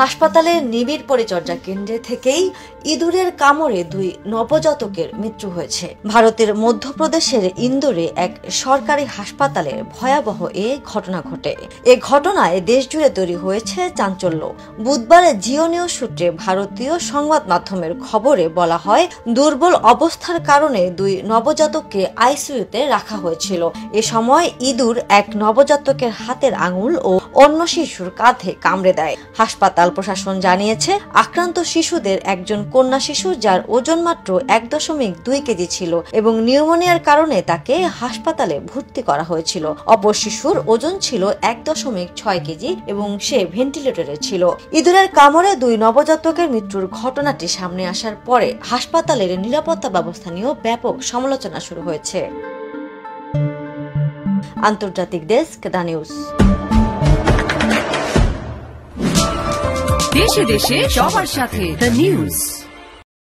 হাসপাতালের নিবিড় পরিচর্যা কেন্দ্রে থেকেই ইঁদুরের কামড়ে 2 নবজাতকের মৃত্যু হয়েছে। ভারতের মধ্যপ্রদেশের ইন্দোরে এক সরকারি হাসপাতালে ভয়াবহ এ ঘটনা ঘটে। এ ঘটনায় দেশজুড়ে তৈরি হয়েছে চাঞ্চল্য। বুধবার জিও নিউজ সূত্রে ভারতীয় সংবাদ মাধ্যমের খবরে বলা হয়, দুর্বল অবস্থার কারণে 2 নবজাতককে আইসিইউতে রাখা হয়েছিল। এ সময় ইঁদুর এক নবজাতকের হাতের আঙুল ও অন্য শিশুর কাঁধে কামড়ে দেয়। হাসপাতাল প্রশাসন জানিয়েছে, আক্রান্ত শিশুদের একজন কন্যা শিশু, যার ওজন মাত্র 1.2 কেজি ছিল এবং নিউমোনিয়ার কারণে তাকে হাসপাতালে ভর্তি করা হয়েছিল। অপর শিশুর ওজন ছিল 1.6 কেজি এবং সে ভেন্টিলেটরে ছিল। ইঁদুরের কামড়ে 2 নবজাতকের মৃত্যুর ঘটনাটি সামনে আসার পরে হাসপাতালের নিরাপত্তা ব্যবস্থা নিয়েও ব্যাপক সমালোচনা শুরু হয়েছে। আন্তর্জাতিক ডেস্ক, দ্য নিউজ। দেশে দেশে সবার সাথে, দ্য নিউজ।